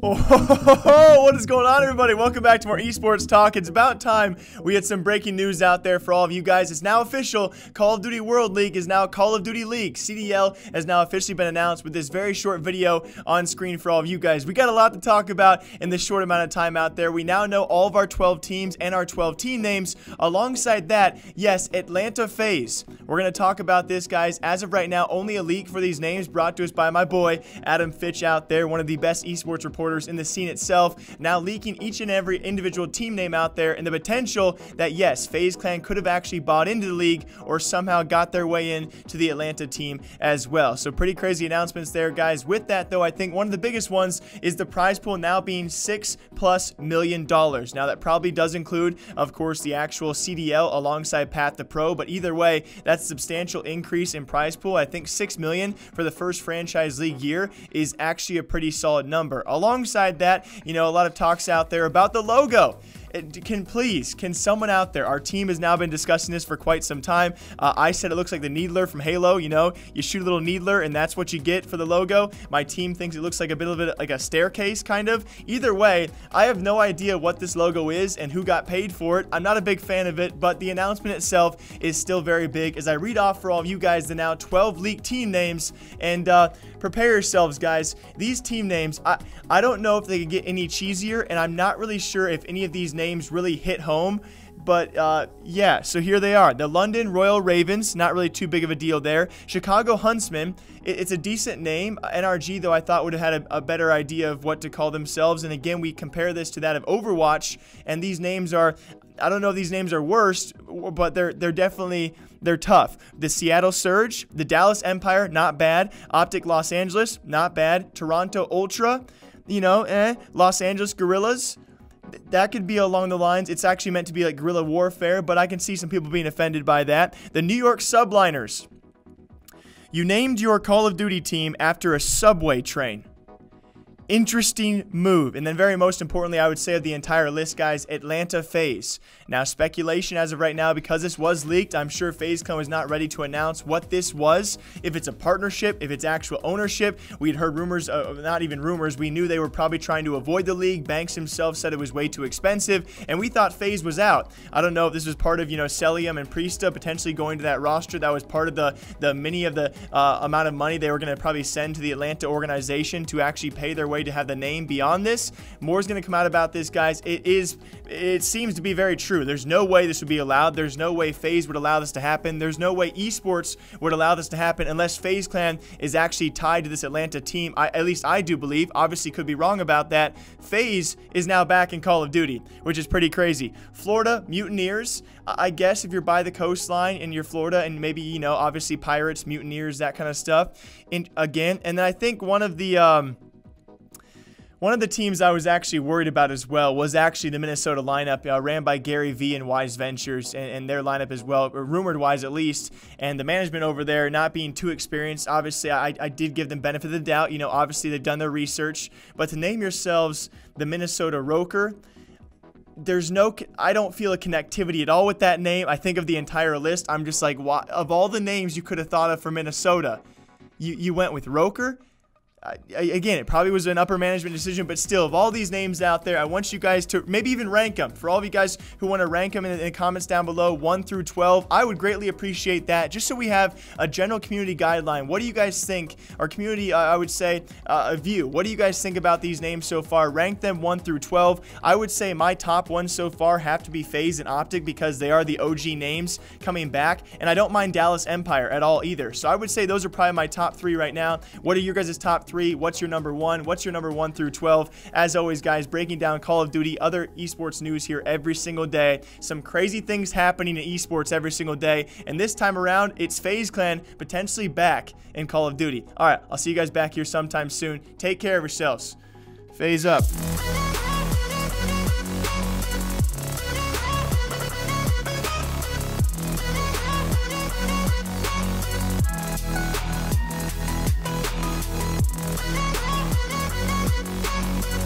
Oh, what is going on, everybody? Welcome back to more esports talk. It's about time we had some breaking news out there for all of you guys. It's now official. Call of Duty World League is now Call of Duty League. CDL has now officially been announced with this very short video on screen for all of you guys. We got a lot to talk about in this short amount of time out there. We now know all of our 12 teams and our 12 team names. Alongside that, yes, Atlanta FaZe. We're going to talk about this, guys. As of right now, only a leak for these names brought to us by my boy, Adam Fitch out there, one of the best esports reporters in the scene itself, now leaking each and every individual team name out there, and the potential that yes, FaZe Clan could have actually bought into the league or somehow got their way in to the Atlanta team as well. So pretty crazy announcements there, guys. With that though, I think one of the biggest ones is the prize pool now being $6+ million. Now that probably does include, of course, the actual CDL alongside Path to Pro, but either way, that's a substantial increase in prize pool. I think $6 million for the first franchise league year is actually a pretty solid number. Alongside that, you know, a lot of talks out there about the logo. Can someone out there, our team has now been discussing this for quite some time. I said it looks like the Needler from Halo. You know, you shoot a little Needler and that's what you get for the logo. My team thinks it looks like a bit of like a staircase kind of. Either way, I have no idea what this logo is and who got paid for it. I'm not a big fan of it, but the announcement itself is still very big. As I read off for all of you guys the now 12 leaked team names, and prepare yourselves, guys. These team names, I don't know if they could get any cheesier, and I'm not really sure if any of these names really hit home. But yeah, so here they are. The London Royal Ravens, not really too big of a deal there. Chicago Huntsmen, it's a decent name. NRG, though, I thought would have had a better idea of what to call themselves. And again, we compare this to that of Overwatch, and these names are, I don't know if these names are worse, but they're definitely, they're tough. The Seattle Surge, the Dallas Empire, not bad. Optic Los Angeles, not bad. Toronto Ultra, you know, Los Angeles Guerrillas. That could be along the lines. It's actually meant to be like guerrilla warfare, but I can see some people being offended by that. The New York Subliners. You named your Call of Duty team after a subway train. Interesting move. And then very most importantly, I would say of the entire list, guys, Atlanta FaZe. Now, speculation as of right now, because this was leaked, I'm sure FaZe Clan was not ready to announce what this was. If it's a partnership, if it's actual ownership. We had heard rumors, not even rumors, we knew they were probably trying to avoid the league. Banks himself said it was way too expensive, and we thought FaZe was out. I don't know if this was part of, you know, Celium and Priesta potentially going to that roster. That was part of the mini of the amount of money they were going to probably send to the Atlanta organization to actually pay their way to have the name beyond this. More is going to come out about this, guys. It seems to be very true. There's no way this would be allowed. There's no way FaZe would allow this to happen. There's no way esports would allow this to happen unless FaZe Clan is actually tied to this Atlanta team. At least I do believe. Obviously could be wrong about that. FaZe is now back in Call of Duty, which is pretty crazy. Florida Mutineers. I guess if you're by the coastline and you're Florida, and maybe, you know, obviously pirates, mutineers, that kind of stuff. And again, and then I think one of the teams I was actually worried about as well was actually the Minnesota lineup, ran by Gary V and Wise Ventures, and their lineup as well, rumored wise at least. And the management over there not being too experienced, obviously I did give them benefit of the doubt. You know, obviously they've done their research, but to name yourselves the Minnesota Roker, I don't feel a connectivity at all with that name. I think of the entire list, I'm just like, of all the names you could have thought of for Minnesota, you went with Roker? Again, it probably was an upper management decision, but still, of all these names out there, I want you guys to maybe even rank them. For all of you guys who want to rank them in the comments down below, 1 through 12, I would greatly appreciate that, just so we have a general community guideline. What do you guys think? Our community, I would say, a view. What do you guys think about these names so far? Rank them 1 through 12. I would say my top ones so far have to be FaZe and Optic, because they are the OG names coming back, and I don't mind Dallas Empire at all either. So I would say those are probably my top 3 right now. What are your guys' top 3? What's your number 1? What's your number 1 through 12? As always, guys, breaking down Call of Duty, other esports news here every single day. Some crazy things happening in esports every single day. And this time around, it's FaZe Clan potentially back in Call of Duty. All right, I'll see you guys back here sometime soon. Take care of yourselves. FaZe up.